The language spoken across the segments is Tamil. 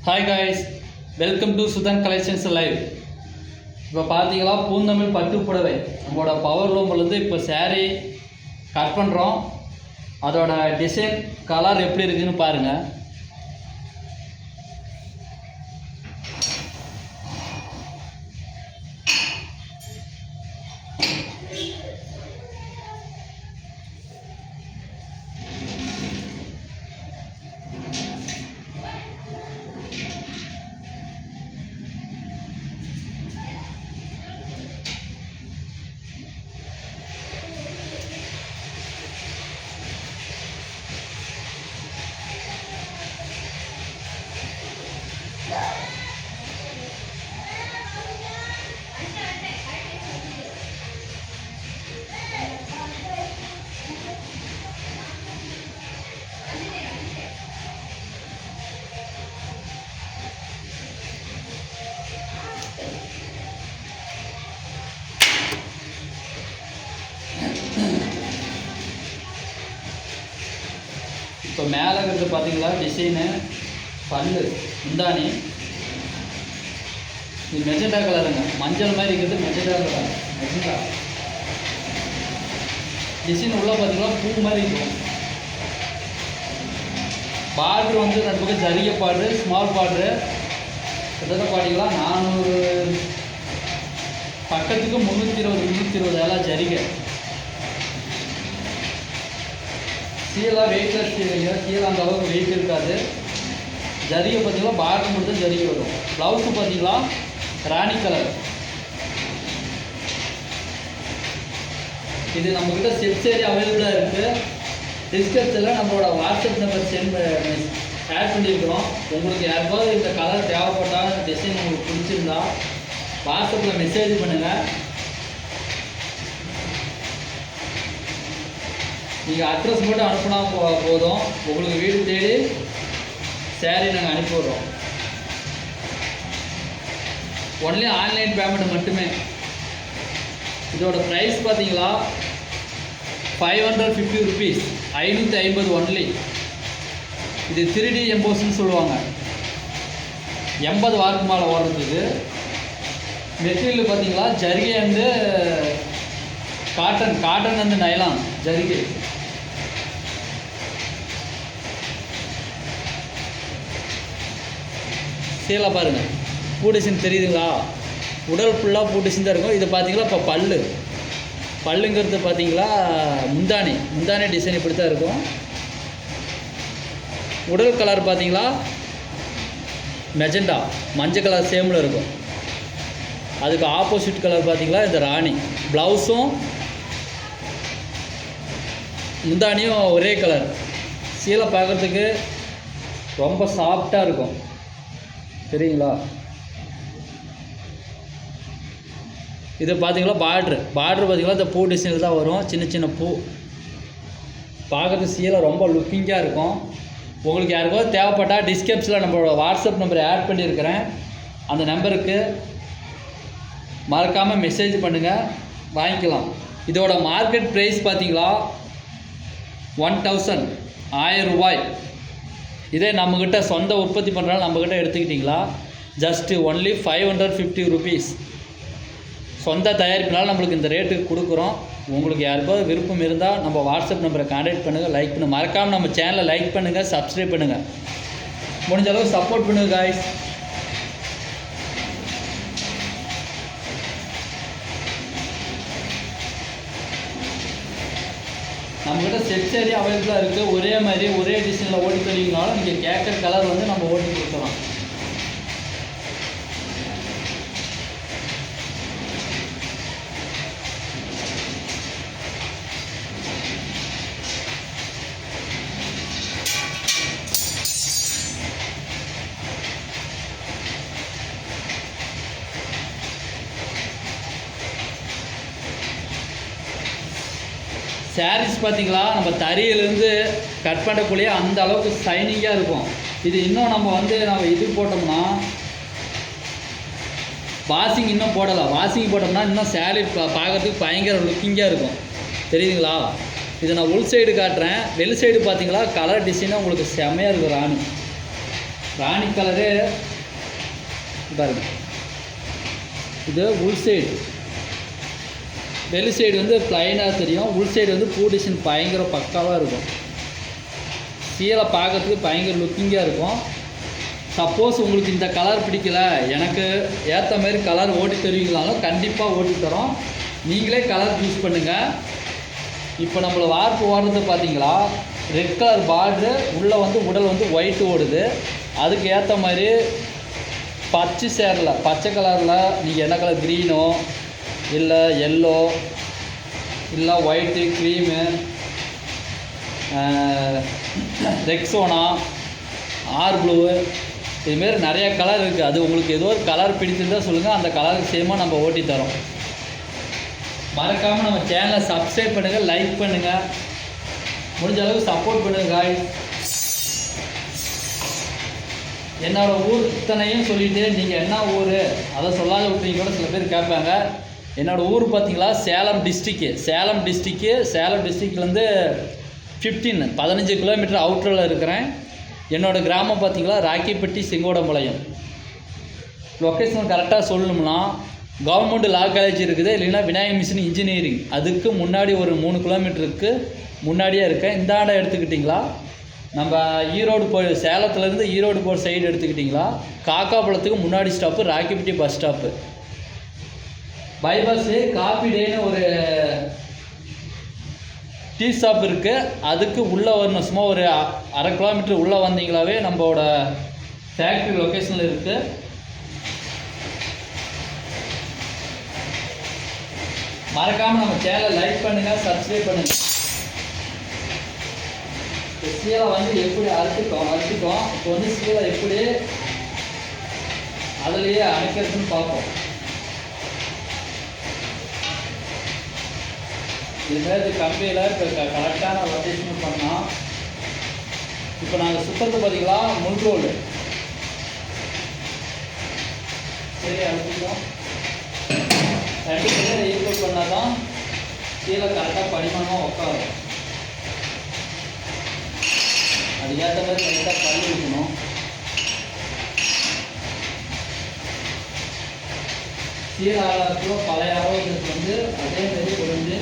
Hi guys, welcome to Sudhan Collections Live. இப்போ பார்த்தீங்களா பூந்தமிழ் பட்டு புடவை நம்மளோட பவர் லூம்லேருந்து இப்போ saree கட் பண்ணுறோம். அதோட டிசைன் கலர் எப்படி இருக்குன்னு பாருங்கள். இப்போ மேலே இருக்கிறது பார்த்தீங்களா டிசைனு பல்லு முந்தானி இது மெஜெண்டா கலருங்க, மஞ்சள் மாதிரி இருக்கிறது மெஜெண்டா கலர். மெஜெண்டா டிசைன் உள்ள பார்த்தீங்களா பூ மாதிரி இருக்கும். பார்டர் வந்து ரெண்டு பக்கம் ஜரிகை பார்டரு, ஸ்மால் பார்டரு. கிட்டத்தட்ட பார்த்தீங்களா 400 பக்கத்துக்கு 320 எல்லாம் ஜரிகை. சீலாம் வெயிட்லெஸ் சீலைங்க, சீலை அந்த அளவுக்கு வெயிட் இருக்காது. ஜரிகை பார்த்தீங்களா பார்டர் மட்டும் ஜரிகை வரும். ப்ளவுஸு பார்த்தீங்களா ராணி கலர். இது நம்மக்கிட்ட செட் சேரி அவைலபிளாக இருக்குது. டிஸ்கிரிப்ஷனில் நம்மளோட வாட்ஸ்அப் நம்பர் ஆட் பண்ணியிருக்கிறோம். உங்களுக்கு யாருக்காவது இந்த கலர் தேவைப்பட்டால் டிசைன் உங்களுக்கு பிடிச்சிருந்தா வாட்ஸ்அப்பில் மெசேஜ் பண்ணுங்கள். நீங்கள் அட்ரஸ் மட்டும் அனுப்புனா போதும், உங்களுக்கு வீடு தேடி சேரீ நாங்கள் அனுப்பிவிடுறோம். ஒன்லி ஆன்லைன் பேமெண்ட் மட்டுமே. இதோட ப்ரைஸ் பார்த்தீங்களா 550 rupees, 550 ஒன்லி. இது 3D எம்போஸ்ன்னு சொல்லுவாங்க. 80 வாரத்துக்கு மேலே ஓடுறதுக்கு. மெட்டீரியல் பார்த்தீங்களா ஜரிகை வந்து காட்டன் வந்து நைலான் ஜரிகை. சீலை பாருங்கள், பூ டிசைன் தெரியுதுங்களா? உடல் ஃபுல்லாக பூ டிசைன் தான் இருக்கும். இது பார்த்தீங்களா இப்போ பல்லுங்கிறது பார்த்தீங்களா முந்தானி டிசைன் இப்படி தான் இருக்கும். உடல் கலர் பார்த்தீங்களா மெஜெண்டா மஞ்சள் கலர் சேமில் இருக்கும். அதுக்கு ஆப்போசிட் கலர் பார்த்தீங்களா இந்த ராணி. ப்ளவுஸும் முந்தானியும் ஒரே கலர். சீலை பார்க்குறதுக்கு ரொம்ப சாஃப்டாக இருக்கும் தெரியுங்களா? இது பார்த்தீங்களா பார்ட்ரு பார்த்தீங்களா இந்த பூ டிசைனில் தான் வரும். சின்ன பூ பார்க்குறதுக்கு சீலை ரொம்ப லுக்கிங்காக இருக்கும். உங்களுக்கு யாருக்காவது தேவைப்பட்டால் டிஸ்கிரிப்ஷனில் நம்மளோட வாட்ஸ்அப் நம்பரை ஆட் பண்ணியிருக்கிறேன். அந்த நம்பருக்கு மறக்காமல் மெசேஜ் பண்ணுங்கள், வாங்கிக்கலாம். இதோட மார்க்கெட் ப்ரைஸ் பார்த்தீங்களா 1000 ரூபாய். இதே நம்மக்கிட்ட சொந்த உற்பத்தி பண்ணுறாலும் நம்மக்கிட்ட எடுத்துக்கிட்டிங்களா ஜஸ்ட்டு ஒன்லி 550 rupees. சொந்த தயாரிப்பினாலும் நம்மளுக்கு இந்த ரேட்டுக்கு கொடுக்குறோம். உங்களுக்கு யாருக்காவது விருப்பம் இருந்தால் நம்ம வாட்ஸ்அப் நம்பரை கான்டாக்ட் பண்ணுங்கள், லைக் பண்ணுங்கள். மறக்காமல் நம்ம சேனலை லைக் பண்ணுங்கள், சப்ஸ்கிரைப் பண்ணுங்கள். முடிஞ்ச அளவு சப்போர்ட் பண்ணுங்கள் காய்ஸ். நம்மக்கிட்ட செட் சேரி அவைலபிளாக இருக்குது. ஒரே மாதிரி ஒரே டிசைனில் ஓட்டி தருவீங்கனாலும் நீங்கள் கேட்குற கலர் வந்து நம்ம ஓட்டி கொடுக்கலாம். சாரீஸ் பார்த்தீங்களா நம்ம தறியிலேருந்து கட் பண்ணக்கூடிய அந்த அளவுக்கு ஷைனிங்காக இருக்கும். இது இன்னும் நம்ம இது போட்டோம்னா வாஷிங் இன்னும் போடலாம். வாஷிங் போட்டோம்னா இன்னும் சாரீ பார்க்குறதுக்கு பயங்கர லுக்கிங்காக இருக்கும் தெரியுதுங்களா? இதை நான் உள் சைடு காட்டுறேன். வெளி சைடு பார்த்தீங்களா கலர் டிசைனாக உங்களுக்கு செம்மையாக இருக்கும் ராணி. ராணி கலரு பாருங்க. இது உள் சைடு, வெளி சைடு வந்து ப்ளைனாக தெரியும், உள் சைடு வந்து பூ டிசைன் பயங்கர பக்காவாக இருக்கும். சீலை பார்க்கறதுக்கு பயங்கர லுக்கிங்காக இருக்கும். சப்போஸ் உங்களுக்கு இந்த கலர் பிடிக்கல, எனக்கு ஏற்ற மாதிரி கலர் ஓட்டி தருவீங்களாலும் கண்டிப்பாக ஓட்டி தரோம். நீங்களே கலர் சூஸ் பண்ணுங்கள். இப்போ நம்மளை வார்ப்பு ஓடுறது பார்த்தீங்களா, ரெட் கலர் பார்டரு, உள்ளே வந்து உடல் வந்து ஒயிட் ஓடுது. அதுக்கு ஏற்ற மாதிரி பச்சை சேரில் பச்சை கலரில் நீங்கள் என்ன கலர், க்ரீனோ இல்லை எல்லோ இல்லை white, cream, Rexona, or blue, இதுமாரி நிறையா கலர் இருக்குது. அது உங்களுக்கு ஏதோ ஒரு கலர் பிடிச்சிருந்தால் சொல்லுங்கள், அந்த கலருக்கு சேமாக நம்ம ஓட்டி தரோம். மறக்காமல் நம்ம சேனலை சப்ஸ்கிரைப் பண்ணுங்கள், லைக் பண்ணுங்கள், முடிஞ்ச அளவுக்கு சப்போர்ட் பண்ணுங்கள் காய்ஸ். என்னோடய ஊர் இத்தனையும் சொல்லிவிட்டு நீங்கள் என்ன ஊர் அதை சொல்லாத விட்டீங்க கூட சில பேர் கேட்பாங்க. என்னோடய ஊர் பார்த்தீங்களா சேலம் டிஸ்ட்ரிக்கு. சேலம் டிஸ்ட்ரிக்ட்லேருந்து 15 கிலோமீட்டர் அவுட்டரில் இருக்கிறேன். என்னோடய கிராமம் பார்த்தீங்களா ராக்கிப்பட்டி, செங்கோடம்பாளையம். லொக்கேஷன் கரெக்டாக சொல்லணும்னா கவர்மெண்ட் லா காலேஜ் இருக்குது, இல்லைன்னா விநாயகர் மிஷின் இன்ஜினியரிங், அதுக்கு முன்னாடி ஒரு 3 கிலோமீட்டருக்கு முன்னாடியே இருக்கேன். இந்த ஆண்டை எடுத்துக்கிட்டிங்களா, நம்ம ஈரோடு போய் சேலத்துலேருந்து ஈரோடு போகிற சைடு எடுத்துக்கிட்டிங்களா, காக்காபுளத்துக்கு முன்னாடி stop Rakkipatti bus stop. Bypass coffee டேன்னு ஒரு டீ ஷாப் இருக்குது, அதுக்கு உள்ளே வரணும். சும்மா ஒரு 1/2 கிலோமீட்டர் உள்ளே வந்தீங்களாவே நம்மளோட ஃபேக்ட்ரி லொக்கேஷனில் இருக்குது. மறக்காமல் நம்ம சேனலை லைக் பண்ணுங்கள், சப்ஸ்கிரைப் பண்ணுங்கள். சீலை வந்து எப்படி அறுத்துட்டோம். இப்போ வந்து சீலை எப்படி அதுலேயே அணைக்கிறதுன்னு பார்ப்போம். இதுமாரி கம்பியில் இப்போ கரெக்டான ரொட்டேஷன் பண்ணோம். இப்போ நாங்கள் சுற்றுறது பார்த்தீங்களா முள் ரோடு. சரி, அழுத்திட்டோம். 2 பேரை ஈக்குவல் பண்ணால் தான் கீழே கரெக்டாக படிமானமாக உட்காரும். அது ஏற்ற மாதிரி கரெக்டாக கல் இருக்கணும். சீர ஆளாக பழைய அளவுக்கு வந்து அதே மாதிரி குறைஞ்சு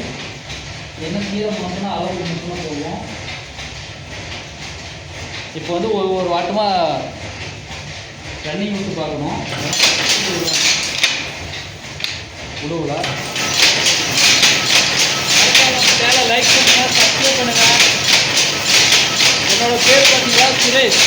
என்ன சீரை மட்டும்னா அளவுக்கு மட்டும்தான் போவோம். இப்போ வந்து ஒரு வாட்டமாக ரன்னிங் விட்டு பார்க்கணும். உடுவுல சேனலை லைக் பண்ணுங்கள், சப்ஸ்கிரைப் பண்ணுங்கள். என்னோடய பேர் பார்த்தீங்களா சுரேஷ்.